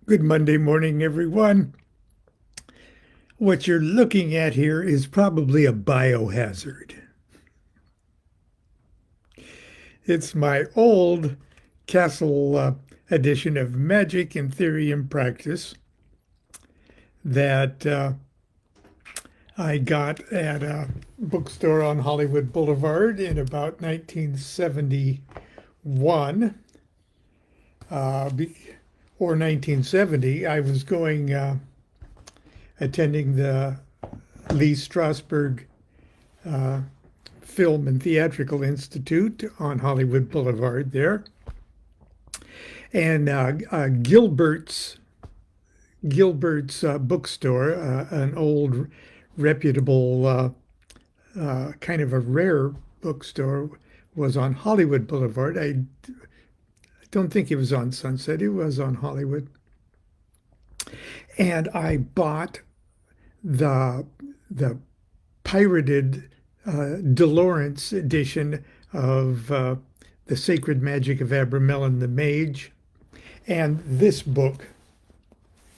Good Monday morning, everyone. What you're looking at here is probably a biohazard. It's my old Castle edition of Magic and Theory and Practice that I got at a bookstore on Hollywood Boulevard in about 1971 uh, or 1970. I was going attending the Lee Strasberg uh, Film and Theatrical Institute on Hollywood Boulevard there. And Gilbert's bookstore, an old reputable kind of a rare bookstore, was on Hollywood Boulevard. I don't think it was on Sunset. It was on Hollywood. And I bought the the pirated DeLawrence edition of The Sacred Magic of Abramelin the Mage, and this book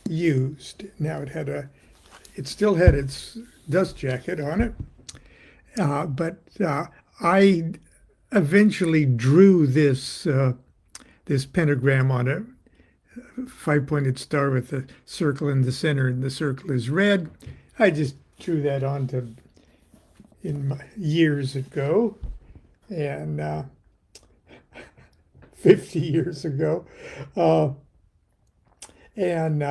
used. Now it still had its dust jacket on it, but I eventually drew this pentagram on a five-pointed star with a circle in the center, and the circle is red. I just drew that onto in my, years ago, and 50 years ago. Uh, and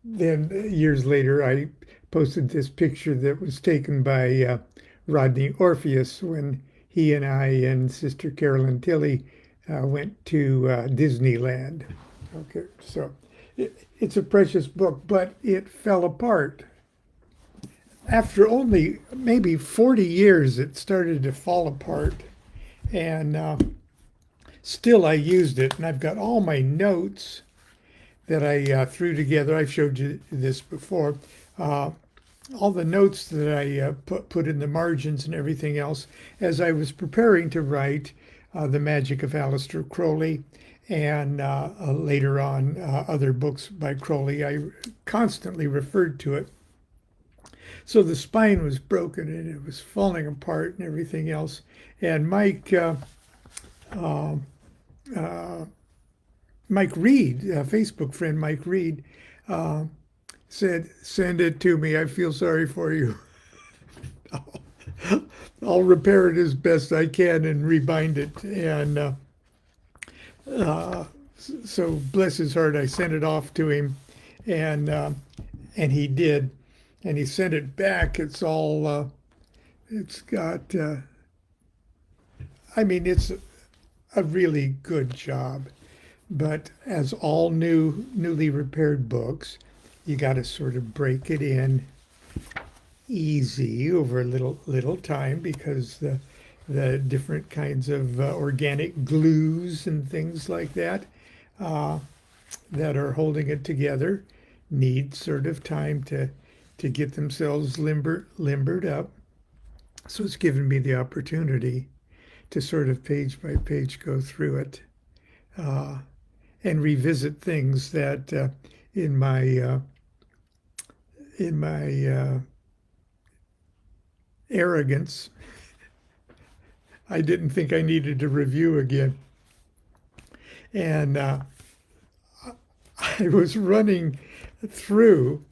then years later, I posted this picture that was taken by Rodney Orpheus when he and I and Sister Carolyn Tilley went to Disneyland. Okay, so it's a precious book, but it fell apart. After only maybe 40 years, it started to fall apart. And still, I used it. And I've got all my notes that I threw together. I've showed you this before. Uh, all the notes that I put in the margins and everything else as I was preparing to write The Magic of Aleister Crowley and later on other books by Crowley. I constantly referred to it. So the spine was broken and it was falling apart and everything else. And uh, uh, Mike Reed, Facebook friend Mike Reed, uh, said, "Send it to me. I feel sorry for you. I'll repair it as best I can and rebind it." And uh, so, bless his heart, I sent it off to him, and and he did, and he sent it back. It's got. I mean, it's a really good job. But as all newly repaired books, you got to sort of break it in easy over a little time because the different kinds of organic glues and things like that uh, that are holding it together need sort of time to get themselves limbered up. So it's given me the opportunity to sort of page by page go through it. Uh, and revisit things that in my arrogance, I didn't think I needed to review again. And I was running through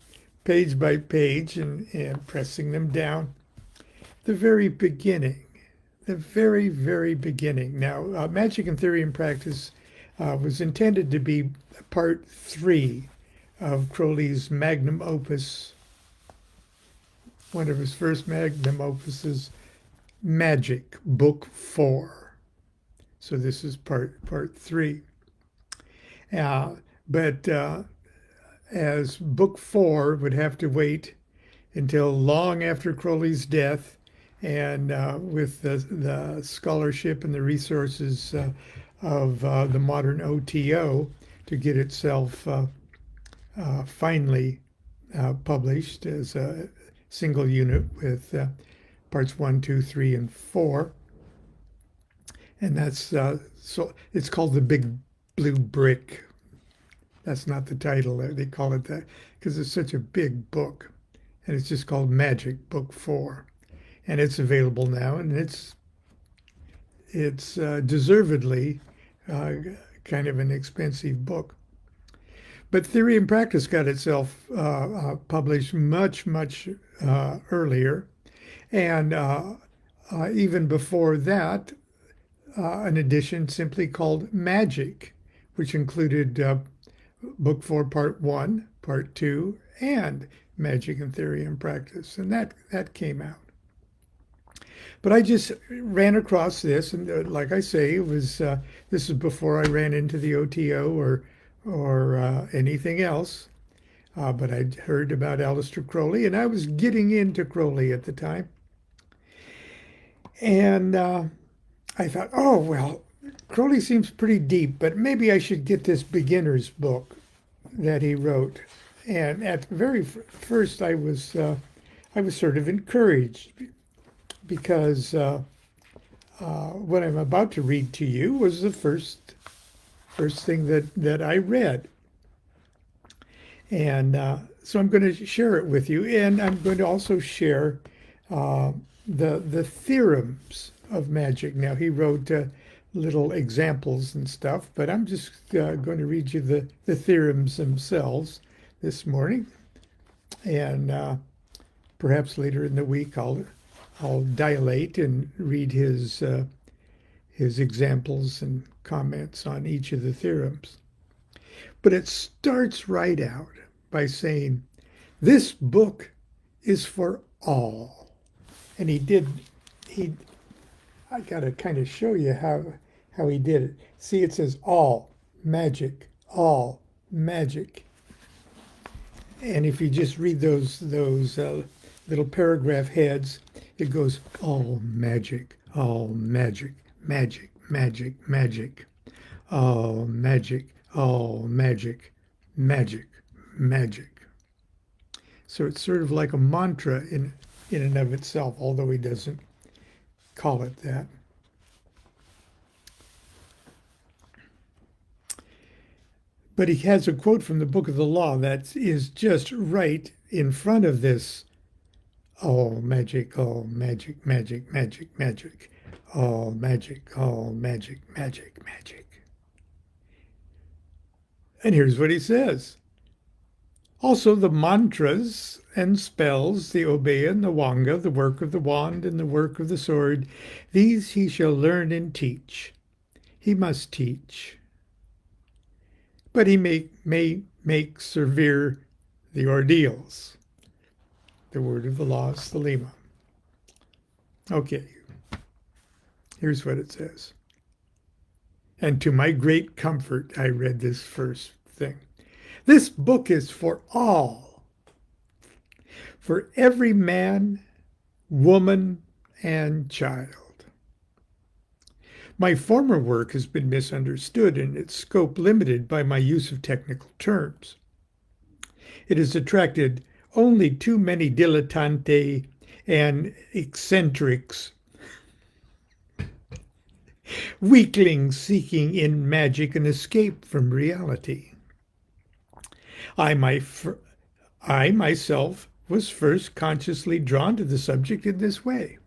page by page and pressing them down. The very beginning, the very beginning. Now, Magic and Theory and Practice was intended to be part three of Crowley's magnum opus, one of his first magnum opuses, Magic, Book 4. So this is part three. But as Book 4 would have to wait until long after Crowley's death, and with the scholarship and the resources of the modern OTO to get itself finally published as a single unit with parts 1, 2, 3, and 4. And that's so it's called the Big Blue Brick That's not the title. They call it that because it's such a big book. And it's just called Magic, Book 4. And it's available now, and it's deservedly uh, kind of an expensive book. But Theory and Practice got itself published much earlier. And even before that, an edition simply called Magic, which included Book 4, Part 1, Part 2, and Magic and Theory and Practice. And that came out. But I just ran across this, and like I say, it was this is before I ran into the OTO or anything else. But I'd heard about Aleister Crowley, and I was getting into Crowley at the time. And I thought, oh, well, Crowley seems pretty deep, but maybe I should get this beginner's book that he wrote. And at the very first, I was sort of encouraged because what I'm about to read to you was the first thing that I read. And so I'm going to share it with you, and I'm going to also share the theorems of magic. Now, he wrote little examples and stuff, but I'm just going to read you the theorems themselves this morning. And perhaps later in the week, I'll dilate and read his examples and comments on each of the theorems. But it starts right out by saying, this book is for all. And I got to kind of show you how he did it. See, it says all magic. And if you just read those little paragraph heads, it goes all magic, all magic, magic, all magic, all magic, magic. So it's sort of like a mantra in and of itself, although he doesn't call it that. But he has a quote from the Book of the Law that is just right in front of this. All magic, magic, magic. All magic, magic. And here's what he says. Also the mantras and spells, the obeya, the wanga, the work of the wand, and the work of the sword, these he shall learn and teach. He must teach. But he may make severe the ordeals. The word of the law is thelema. Okay, here's what it says. And to my great comfort, I read this first thing. This book is for all, for every man, woman, and child. My former work has been misunderstood and its scope limited by my use of technical terms. It has attracted only too many dilettanti and eccentrics, weaklings seeking in magic an escape from reality. I myself was first consciously drawn to the subject in this way,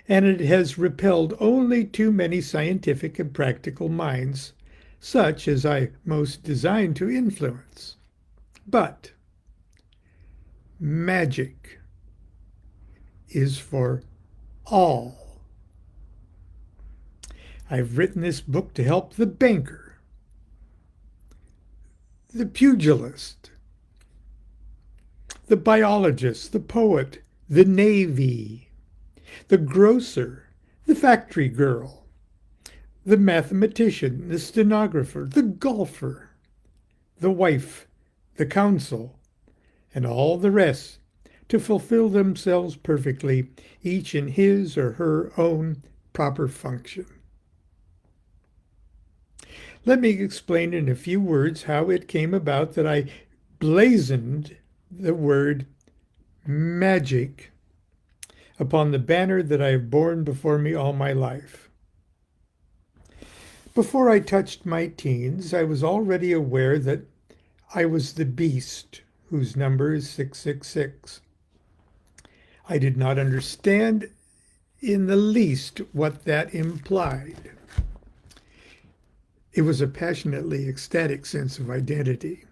and it has repelled only too many scientific and practical minds, such as I most design to influence. But magic is for all. I've written this book to help the banker, the pugilist, the biologist, the poet, the navy, the grocer, the factory girl, the mathematician, the stenographer, the golfer, the wife, the counsel, and all the rest to fulfill themselves perfectly, each in his or her own proper function. Let me explain in a few words how it came about that I blazoned the word magic upon the banner that I have borne before me all my life. Before I touched my teens, I was already aware that I was the beast whose number is 666. I did not understand in the least what that implied. It was a passionately ecstatic sense of identity.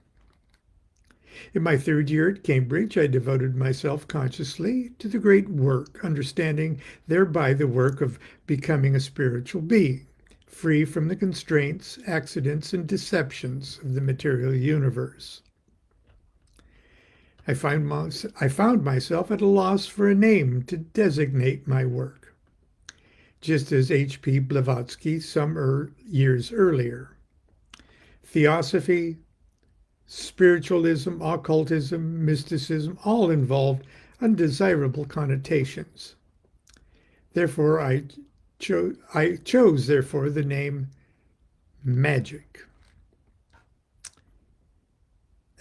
In my third year at Cambridge, I devoted myself consciously to the great work, understanding thereby the work of becoming a spiritual being, free from the constraints, accidents, and deceptions of the material universe. I found myself at a loss for a name to designate my work, just as H.P. Blavatsky some years earlier. Theosophy, spiritualism, occultism, mysticism, all involved undesirable connotations. Therefore, I chose the name magic,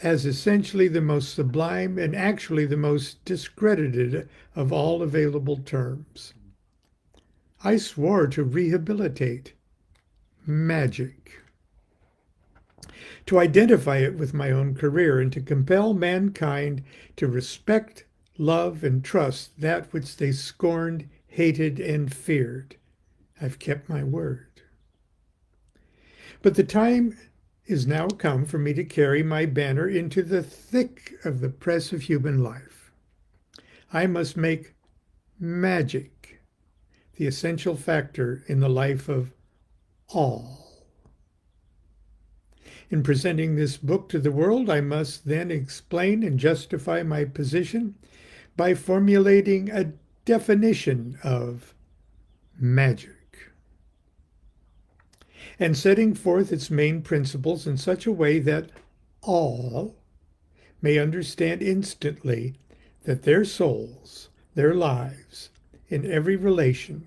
as essentially the most sublime and actually the most discredited of all available terms. I swore to rehabilitate magic, to identify it with my own career, and to compel mankind to respect, love, and trust that which they scorned, hated, and feared. I've kept my word. But the time is now come for me to carry my banner into the thick of the press of human life. I must make magic the essential factor in the life of all. In presenting this book to the world, I must then explain and justify my position by formulating a definition of magic and setting forth its main principles in such a way that all may understand instantly that their souls, their lives, in every relation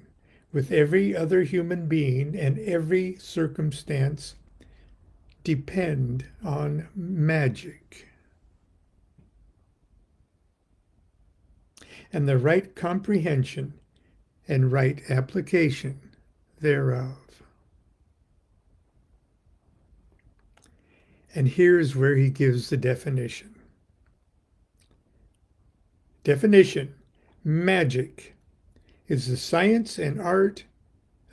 with every other human being and every circumstance depend on magic and the right comprehension and right application thereof. And here's where he gives the definition. Definition: magic is the science and art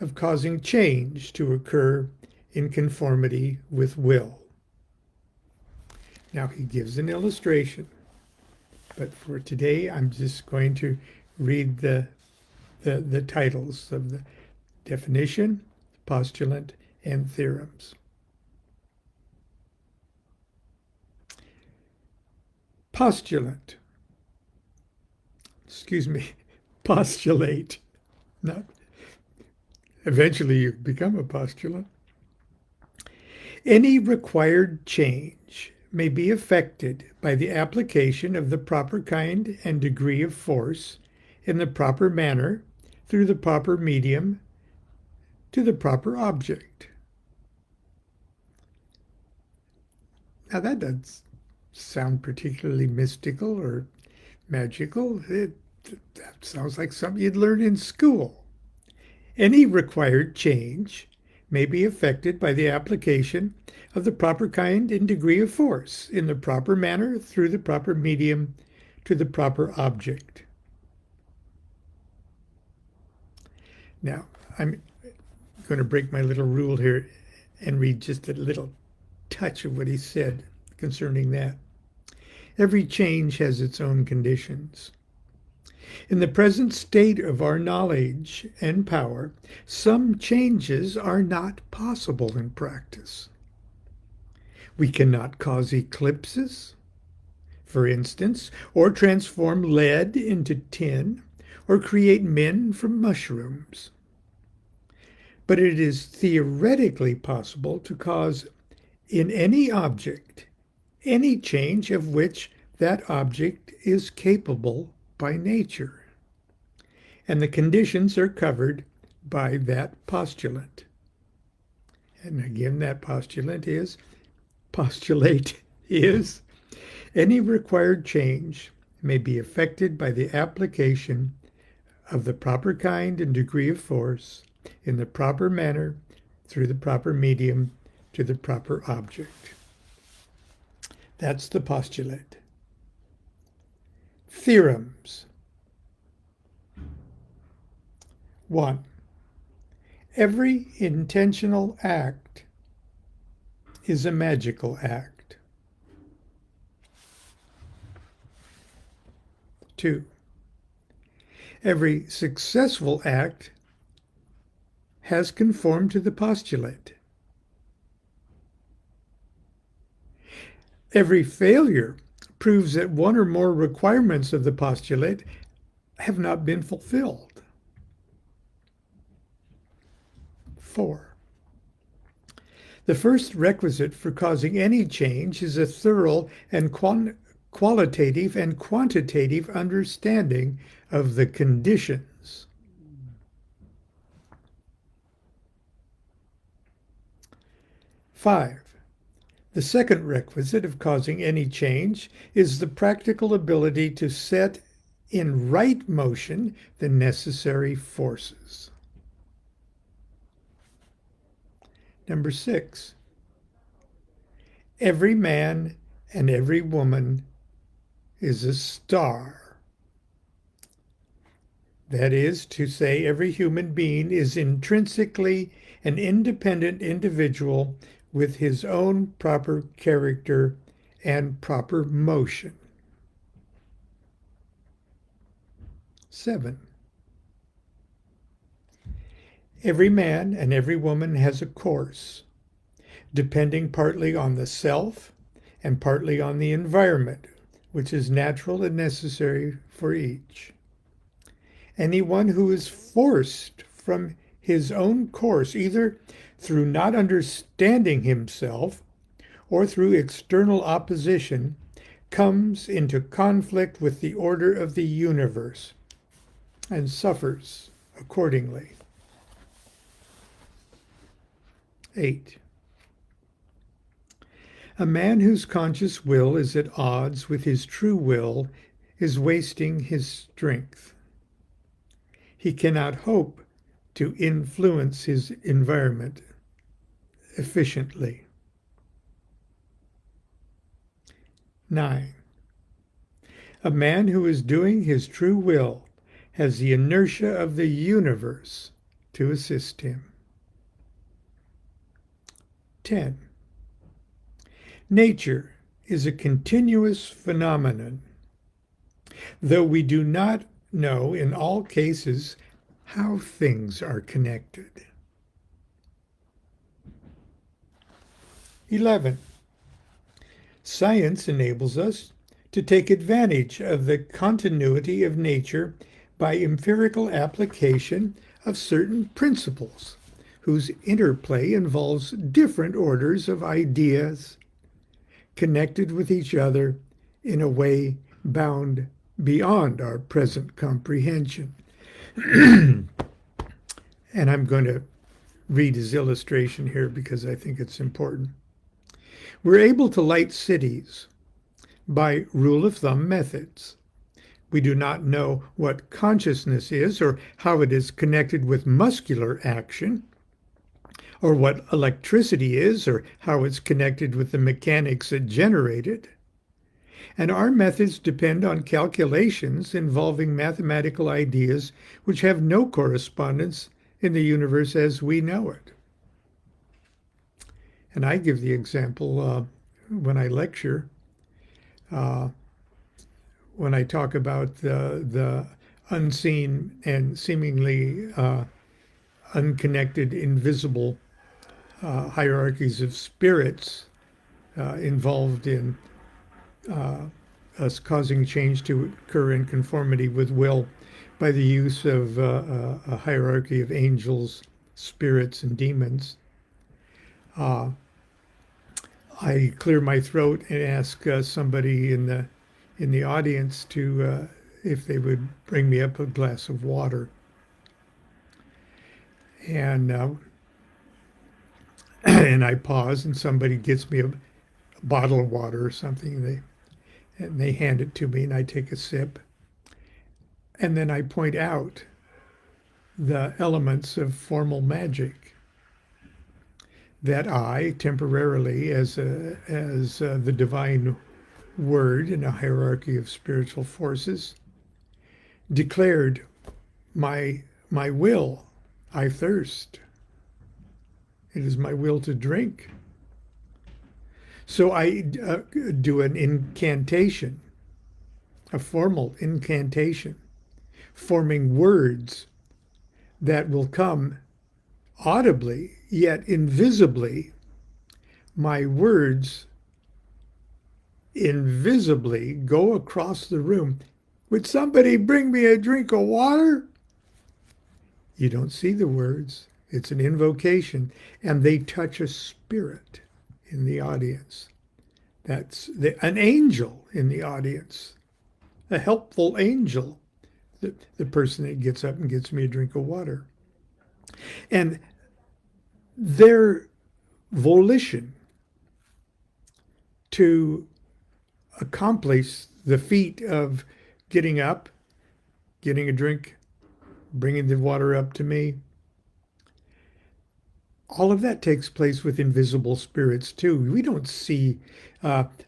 of causing change to occur in conformity with will. Now he gives an illustration, but for today I'm just going to read the titles of the definition, postulant, and theorems. Postulate. Postulate. Not eventually you become a postulant. Any required change may be effected by the application of the proper kind and degree of force in the proper manner through the proper medium to the proper object. Now that doesn't sound particularly mystical or magical. That sounds like something you'd learn in school. Any required change may be effected by the application of the proper kind and degree of force in the proper manner through the proper medium to the proper object. Now, I'm going to break my little rule here and read just a little touch of what he said concerning that. Every change has its own conditions. In the present state of our knowledge and power, some changes are not possible in practice. We cannot cause eclipses, for instance, or transform lead into tin, or create men from mushrooms. But it is theoretically possible to cause in any object any change of which that object is capable by nature, and the conditions are covered by that postulant. And again, that postulate is any required change may be effected by the application of the proper kind and degree of force in the proper manner through the proper medium to the proper object. That's the postulate. Theorems. 1. Every intentional act is a magical act. 2. Every successful act has conformed to the postulate. Every failure proves that one or more requirements of the postulate have not been fulfilled. 4. The first requisite for causing any change is a thorough and qualitative and quantitative understanding of the conditions. 5. The second requisite of causing any change is the practical ability to set in right motion the necessary forces. Number 6. Every man and every woman is a star. That is to say, every human being is intrinsically an independent individual with his own proper character and proper motion. 7. Every man and every woman has a course, depending partly on the self and partly on the environment, which is natural and necessary for each. Anyone who is forced from his own course, either through not understanding himself or through external opposition, comes into conflict with the order of the universe and suffers accordingly. 8. A man whose conscious will is at odds with his true will is wasting his strength. He cannot hope to influence his environment efficiently. 9. A man who is doing his true will has the inertia of the universe to assist him. 10. Nature is a continuous phenomenon, though we do not know in all cases how things are connected. 11. Science enables us to take advantage of the continuity of nature by empirical application of certain principles, whose interplay involves different orders of ideas connected with each other in a way bound beyond our present comprehension. And I'm going to read his illustration here because I think it's important. We're able to light cities by rule of thumb methods. We do not know what consciousness is or how it is connected with muscular action, or what electricity is or how it's connected with the mechanics that generate it. And our methods depend on calculations involving mathematical ideas which have no correspondence in the universe as we know it. And I give the example when I lecture, when I talk about the unseen and seemingly unconnected, invisible hierarchies of spirits involved in us causing change to occur in conformity with will by the use of a hierarchy of angels, spirits, and demons. I clear my throat and ask somebody in the audience to if they would bring me up a glass of water. And and I pause, and somebody gets me a bottle of water or something. They hand it to me, and I take a sip. And then I point out the elements of formal magic. that I temporarily, as the divine word in a hierarchy of spiritual forces, declared my will. I thirst. It is my will to drink. So I do an incantation, a formal incantation, forming words that will come audibly, yet invisibly. My words invisibly go across the room. Would somebody bring me a drink of water? You don't see the words. It's an invocation, and they touch a spirit in the audience. That's an angel in the audience, a helpful angel, the person that gets up and gets me a drink of water. And their volition to accomplish the feat of getting up, getting a drink, bringing the water up to me, all of that takes place with invisible spirits too. We don't see the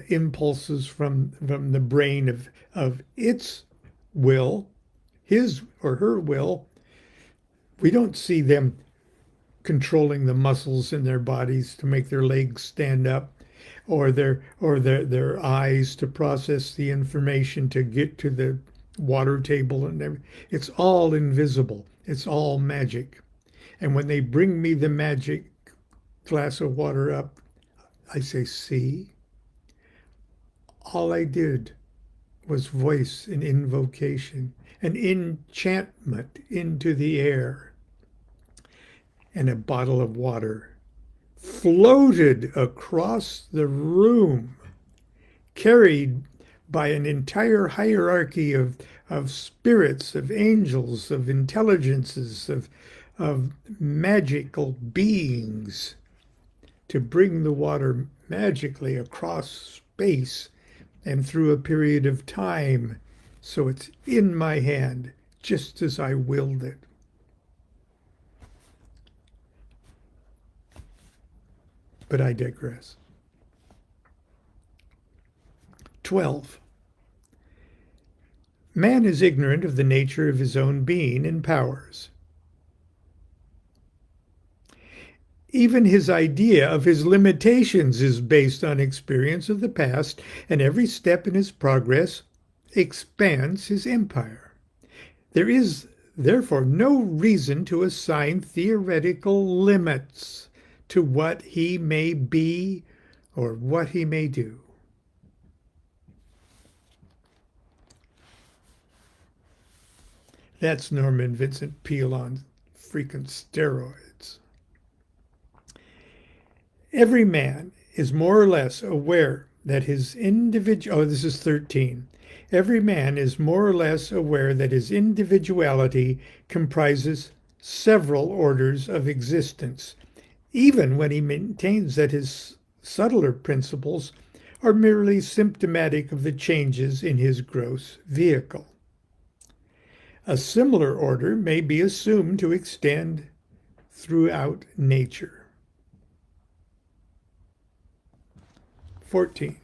impulses from the brain of its will, his or her will. We don't see them controlling the muscles in their bodies to make their legs stand up, or their eyes to process the information to get to the water table and everything. It's all invisible. It's all magic. And when they bring me the magic glass of water up, I say, see, all I did was voice an invocation, an enchantment into the air. And a bottle of water floated across the room, carried by an entire hierarchy of spirits, of angels, of intelligences, of magical beings, to bring the water magically across space and through a period of time, so it's in my hand, just as I willed it. But I digress. 12. Man is ignorant of the nature of his own being and powers. Even his idea of his limitations is based on experience of the past, and every step in his progress expands his empire. There is, therefore, no reason to assign theoretical limits to what he may be or what he may do. That's Norman Vincent Peale on freaking steroids. Every man is more or less aware that his individual, this is 13. Every man is more or less aware that his individuality comprises several orders of existence, even when he maintains that his subtler principles are merely symptomatic of the changes in his gross vehicle. A similar order may be assumed to extend throughout nature. 14.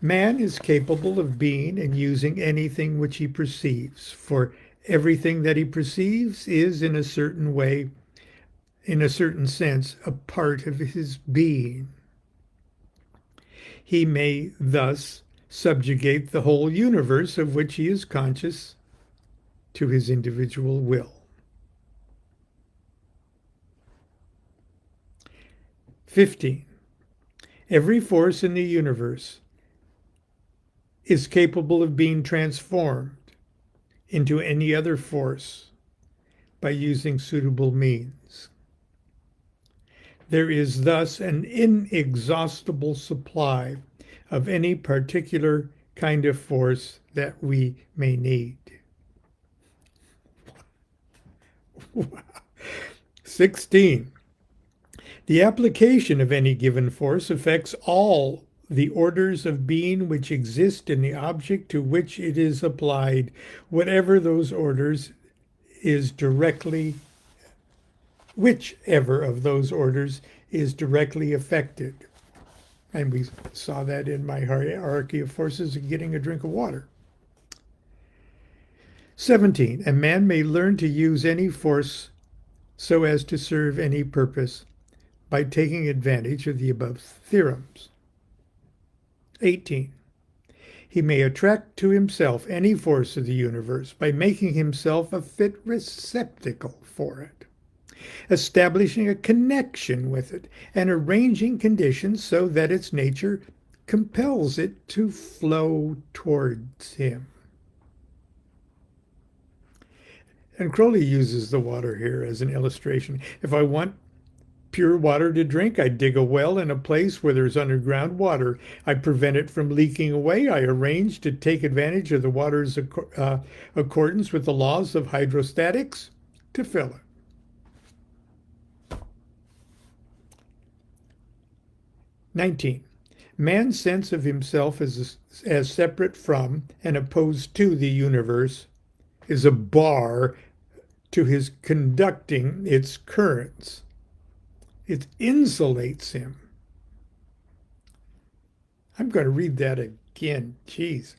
Man is capable of being and using anything which he perceives, for everything that he perceives is, in a certain way, in a certain sense, a part of his being. He may thus subjugate the whole universe of which he is conscious to his individual will. 15. Every force in the universe is capable of being transformed into any other force by using suitable means. There is thus an inexhaustible supply of any particular kind of force that we may need. 16. The application of any given force affects all the orders of being which exist in the object to which it is applied, whatever those orders is directly whichever of those orders is directly affected. And we saw that in my hierarchy of forces of getting a drink of water. 17. A man may learn to use any force so as to serve any purpose by taking advantage of the above theorems. 18. He may attract to himself any force of the universe by making himself a fit receptacle for it, establishing a connection with it, and arranging conditions so that its nature compels it to flow towards him. And Crowley uses the water here as an illustration. If I want pure water to drink, I dig a well in a place where there's underground water. I prevent it from leaking away. I arrange to take advantage of the water's accordance with the laws of hydrostatics to fill it. 19. Man's sense of himself as separate from and opposed to the universe is a bar to his conducting its currents. It insulates him. I'm going to read that again. Geez.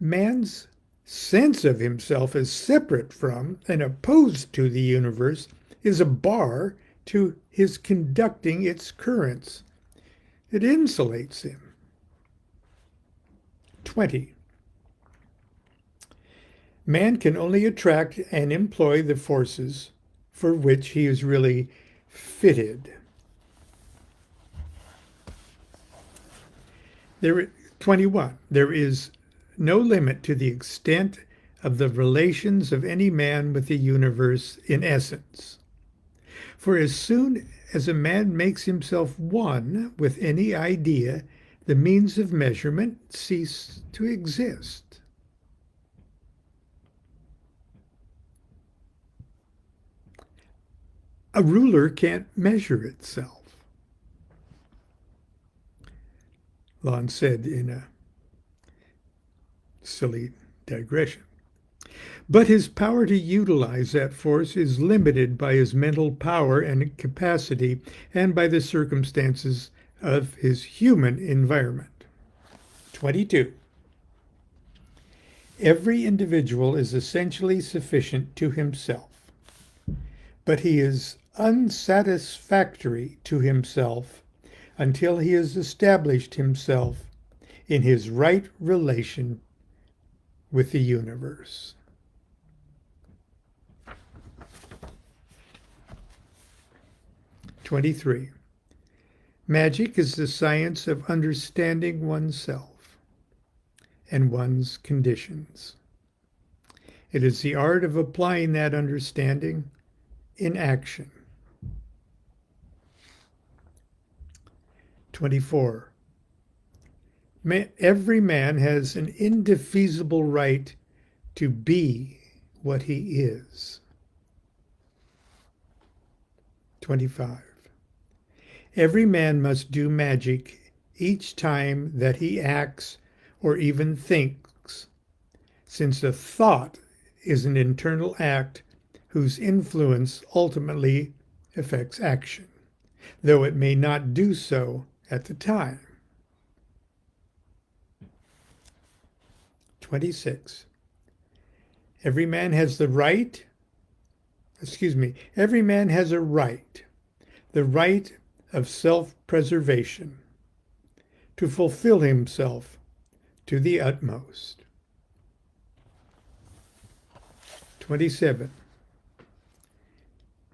Man's sense of himself as separate from and opposed to the universe is a bar to his conducting its currents. It insulates him. 20. Man can only attract and employ the forces for which he is really fitted. 21. There is no limit to the extent of the relations of any man with the universe in essence. For as soon as a man makes himself one with any idea, the means of measurement cease to exist. A ruler can't measure itself, Lon said in a silly digression. But his power to utilize that force is limited by his mental power and capacity and by the circumstances of his human environment. 22. Every individual is essentially sufficient to himself, but he is unsatisfactory to himself until he has established himself in his right relation with the universe. (23) Magic is the science of understanding oneself and one's conditions. It is the art of applying that understanding in action. 24. Every man has an indefeasible right to be what he is. 25. Every man must do magic each time that he acts or even thinks, since a thought is an internal act whose influence ultimately affects action, though it may not do so at the time. 26. Every man has a right, the right of self-preservation, to fulfill himself to the utmost. 27.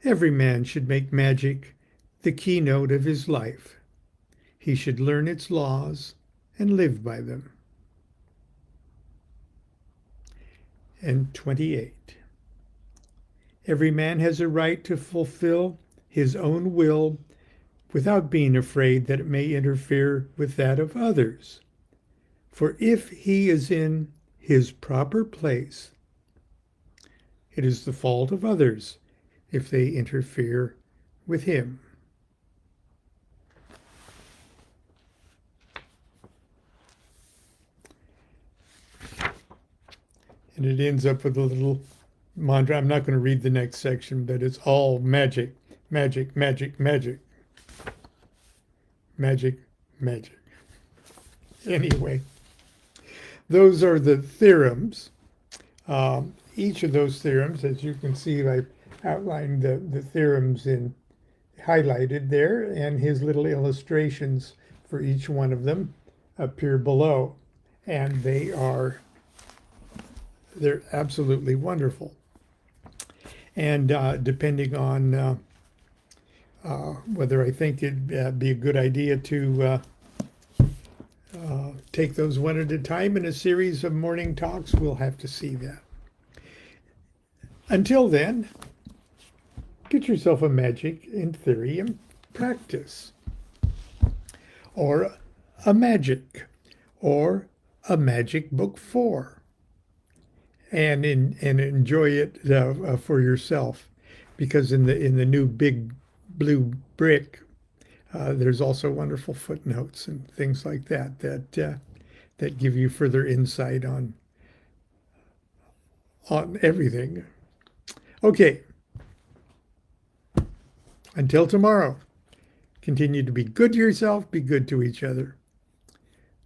Every man should make magic the keynote of his life. He should learn its laws and live by them. And 28. Every man has a right to fulfill his own will without being afraid that it may interfere with that of others. For if he is in his proper place, it is the fault of others if they interfere with him. And it ends up with a little mantra. I'm not going to read the next section, but it's all magic. Magic, magic, magic. Magic, magic. Anyway, those are the theorems. Each of those theorems, as you can see, I outlined the theorems in highlighted there, and his little illustrations for each one of them appear below. And they're absolutely wonderful. And depending on whether I think it'd be a good idea to take those one at a time in a series of morning talks, we'll have to see that. Until then, get yourself a magic in Therion practice, or a magic, or a magic book 4, and enjoy it for yourself, because in the new big blue brick, there's also wonderful footnotes and things like that that give you further insight on everything. Okay. Until tomorrow, continue to be good to yourself, be good to each other.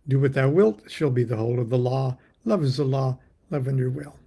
Do what thou wilt, shall be the whole of the law. Love is the law, love under will.